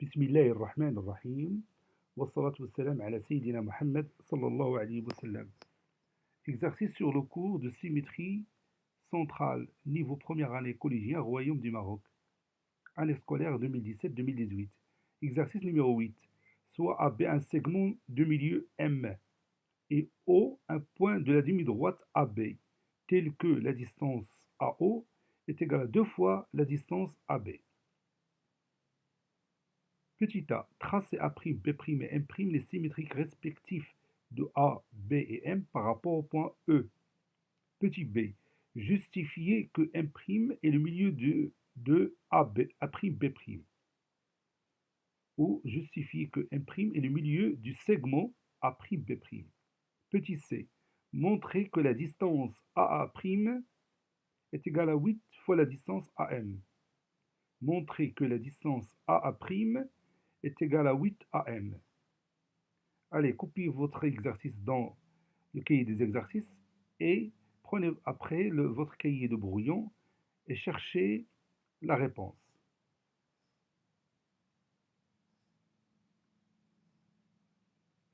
بسم الله الرحمن الرحيم والصلاة والسلام على سيدنا Mohammed sallallahu alayhi wa sallam. Exercice sur le cours de symétrie centrale, niveau première année collégien, Royaume du Maroc, année scolaire 2017-2018. Exercice numéro 8. Soit AB un segment de milieu M et O un point de la demi-droite AB, tel que la distance AO est égale à 2 fois la distance AB. Petit a, tracer A', B' et M' les symétriques respectifs de A, B et M par rapport au point E. Petit b, justifier que M' est le milieu de A', B'. Ou justifier que M' est le milieu du segment A', B'. Petit c, montrer que la distance AA' est égale à 8 fois la distance AM. Montrer que la distance AA' est égal à 8 AM. Allez, copiez votre exercice dans le cahier des exercices et prenez après votre cahier de brouillon et cherchez la réponse.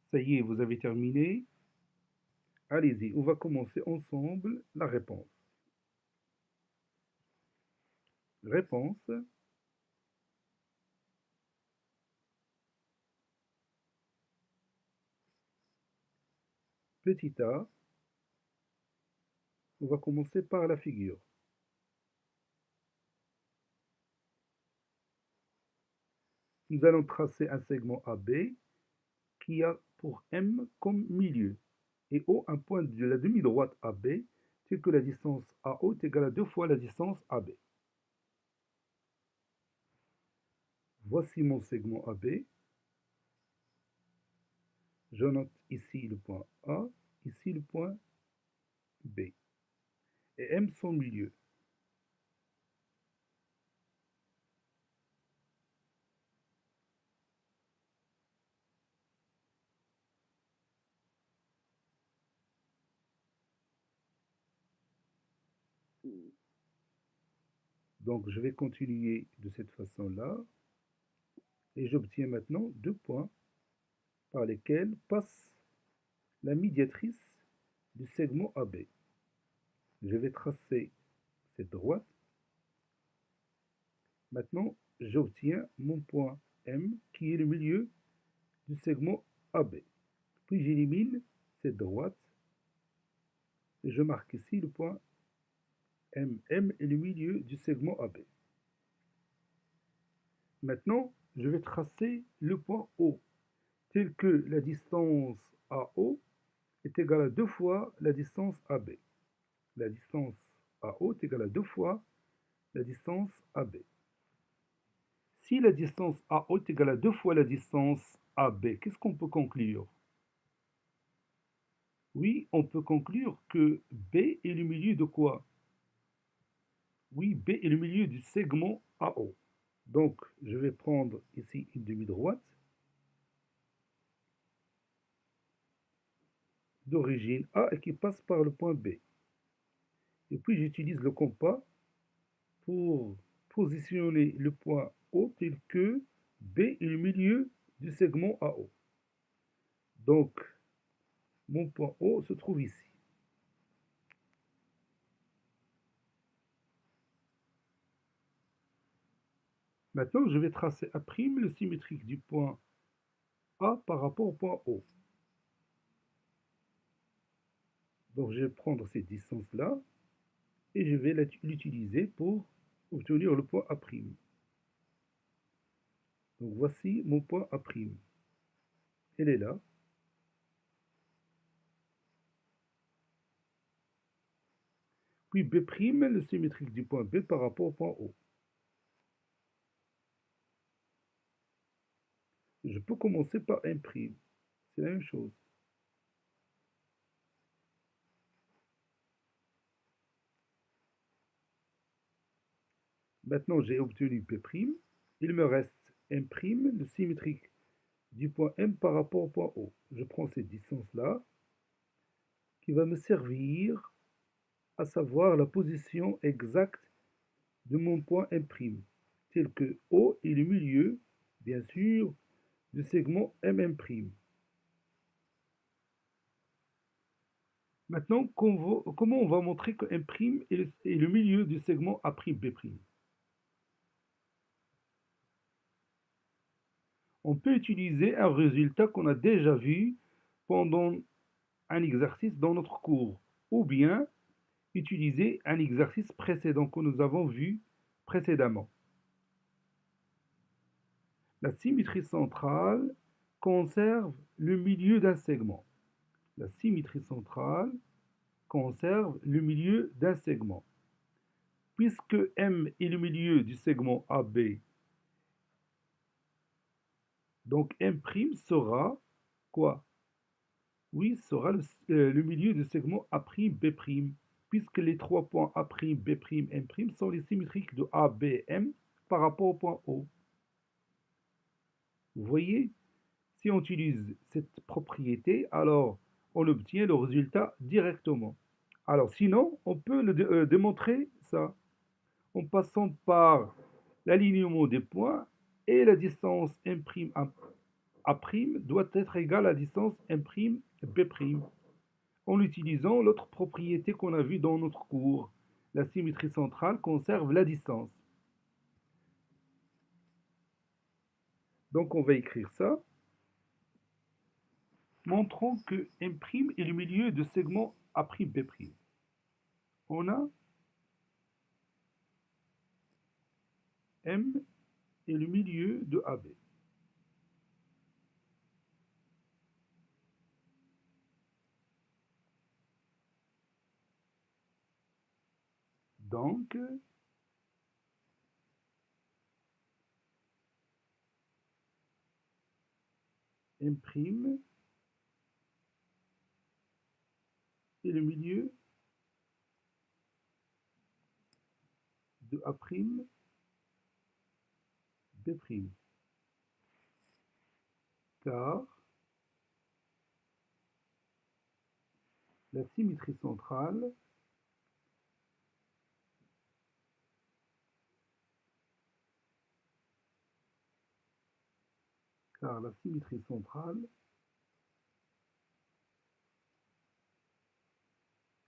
Ça y est, vous avez terminé. Allez-y, on va commencer ensemble la réponse. Réponse. Petit a. On va commencer par la figure. Nous allons tracer un segment AB qui a pour M comme milieu et O un point de la demi-droite AB, tel que la distance AO est égale à 2 fois la distance AB. Voici mon segment AB. Je note ici le point A, ici le point B. Et M son milieu. Donc je vais continuer de cette façon-là. Et j'obtiens maintenant 2 points par lesquels passe la médiatrice du segment AB. Je vais tracer cette droite. Maintenant, j'obtiens mon point M qui est le milieu du segment AB. Puis j'élimine cette droite et je marque ici le point M. M est le milieu du segment AB. Maintenant, je vais tracer le point O, tel que la distance AO est égale à 2 fois la distance AB. La distance AO est égale à 2 fois la distance AB. Si la distance AO est égale à 2 fois la distance AB, qu'est-ce qu'on peut conclure? Oui, on peut conclure que B est le milieu de quoi? Oui, B est le milieu du segment AO. Donc, je vais prendre ici une demi-droite d'origine A et qui passe par le point B. Et puis, j'utilise le compas pour positionner le point O tel que B est le milieu du segment AO. Donc, mon point O se trouve ici. Maintenant, je vais tracer A', le symétrique du point A par rapport au point O. Donc, je vais prendre cette distance-là et je vais l'utiliser pour obtenir le point A'. Donc, voici mon point A'. Elle est là. Puis B', le symétrique du point B par rapport au point O. Je peux commencer par M'. C'est la même chose. Maintenant, j'ai obtenu P'. Il me reste M', le symétrique du point M par rapport au point O. Je prends cette distance-là qui va me servir à savoir la position exacte de mon point M', tel que O est le milieu bien sûr, du segment MM'. Maintenant, comment on va montrer que M' est le milieu du segment A'B'? On peut utiliser un résultat qu'on a déjà vu pendant un exercice dans notre cours, ou bien utiliser un exercice précédent que nous avons vu précédemment. La symétrie centrale conserve le milieu d'un segment. La symétrie centrale conserve le milieu d'un segment. Puisque M est le milieu du segment AB, donc M' sera quoi? Oui, sera le milieu du segment A'B', puisque les trois points A', B', M' sont les symétriques de A, B, M par rapport au point O. Vous voyez, si on utilise cette propriété, alors on obtient le résultat directement. Alors sinon, on peut démontrer ça en passant par l'alignement des points et la distance M' A' doit être égale à la distance M' B', en utilisant l'autre propriété qu'on a vue dans notre cours. La symétrie centrale conserve la distance. Donc on va écrire ça. Montrons que M' est le milieu de segment A'B'. On a M est le milieu de AB. Donc, M' est le milieu de A'B'. Car la symétrie centrale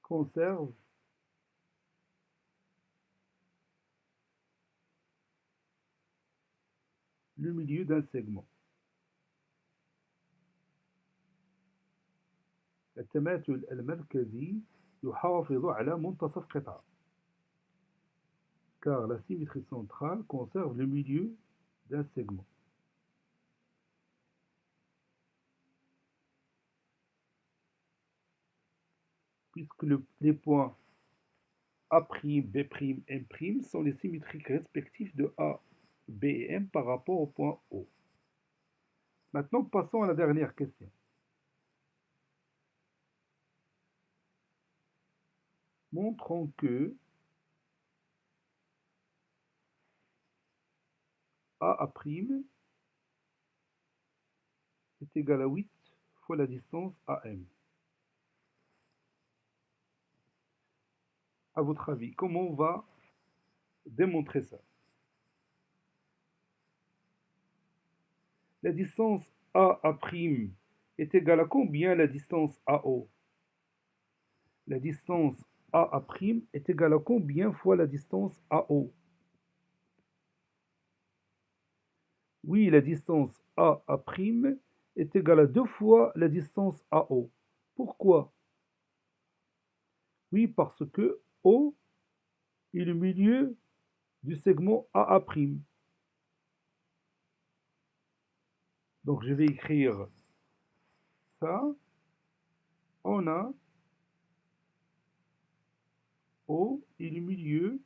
conserve le milieu d'un segment. التماثل المركزي يحافظ على منتصف قطعة. Car la symétrie centrale conserve le milieu d'un segment. Puisque les points A', B', M' sont les symétriques respectifs de A, B et M par rapport au point O. Maintenant, passons à la dernière question. Montrons que A' est égal à 8 fois la distance AM. À votre avis, comment on va démontrer ça? La distance A' est égale à combien la distance AO? La distance A' est égale à combien fois la distance AO? Oui, la distance A' est égale à 2 fois la distance AO. Pourquoi? Oui, parce que O est le milieu du segment A'. Donc je vais écrire ça. On a O est le milieu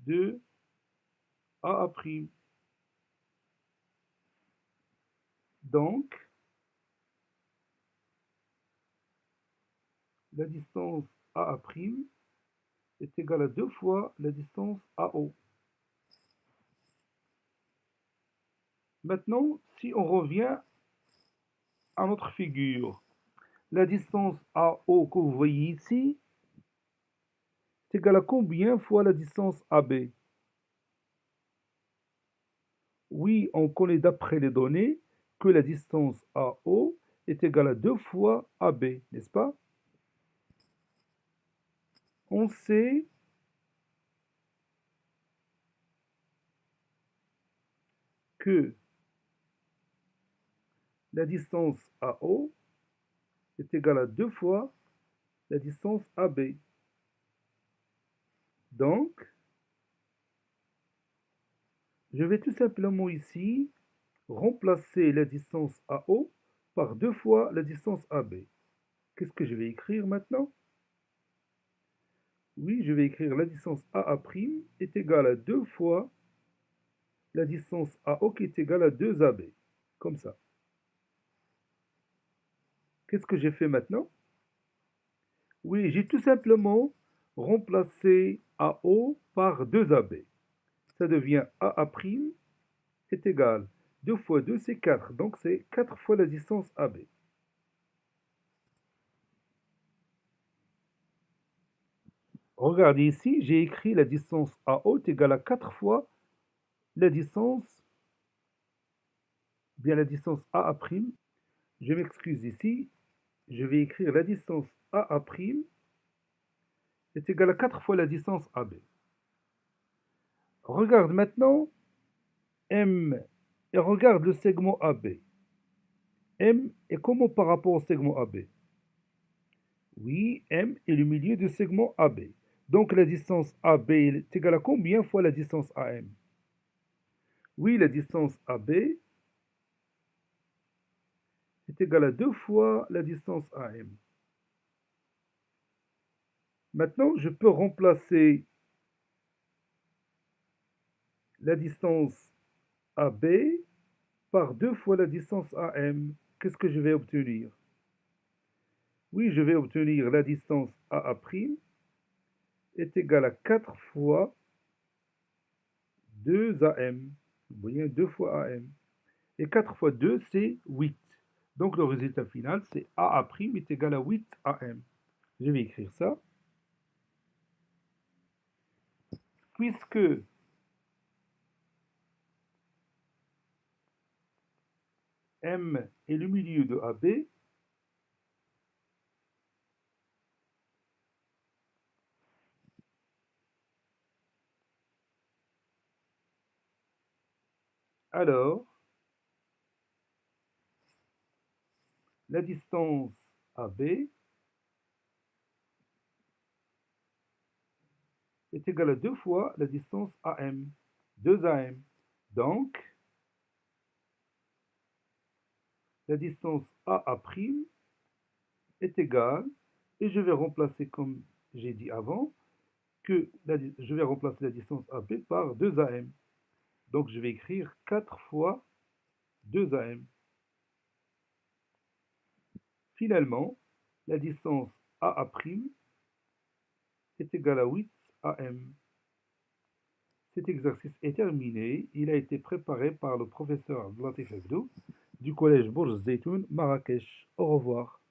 de A'. Donc, la distance A' est égale à 2 fois la distance AO. Maintenant, si on revient à notre figure, La distance AO que vous voyez ici est égale à combien fois la distance AB? Oui, on connaît d'après les données que la distance AO est égale à 2 fois AB, n'est-ce pas? On sait que la distance AO est égale à 2 fois la distance AB. Donc, je vais tout simplement ici remplacer la distance AO par 2 fois la distance AB. Qu'est-ce que je vais écrire maintenant? Oui, je vais écrire la distance AA' est égale à 2 fois la distance AO qui est égale à 2AB. Comme ça. Qu'est-ce que j'ai fait maintenant? Oui, j'ai tout simplement remplacé AO par 2AB. Ça devient AA' est égal. 2 fois 2, c'est 4. Donc, c'est 4 fois la distance AB. Regardez ici, j'ai écrit la distance AO est égale à 4 fois la distance, bien la distance AA'. Je m'excuse ici, je vais écrire la distance AA' est égale à 4 fois la distance AB. Regarde maintenant M et regarde le segment AB. M est comment par rapport au segment AB? Oui, M est le milieu du segment AB. Donc la distance AB est égale à combien fois la distance AM? Oui, la distance AB est égale à 2 fois la distance AM. Maintenant, je peux remplacer la distance AB par 2 fois la distance AM. Qu'est-ce que je vais obtenir? Oui, je vais obtenir la distance AA' est égale à 4 fois 2AM. Vous voyez, 2 fois AM. Et 4 fois 2, c'est 8. Donc le résultat final, c'est AA' est égal à 8 AM. Je vais écrire ça. Puisque M est le milieu de AB, alors la distance AB est égale à 2 fois la distance AM, 2 AM. Donc, la distance AA' est égale, et je vais remplacer comme j'ai dit avant, je vais remplacer la distance AB par 2 AM. Donc je vais écrire 4 fois 2 AM. Finalement, la distance AA' est égale à 8 AM. Cet exercice est terminé. Il a été préparé par le professeur Latif Hebdo du collège Bourj Zeytoun, Marrakech. Au revoir.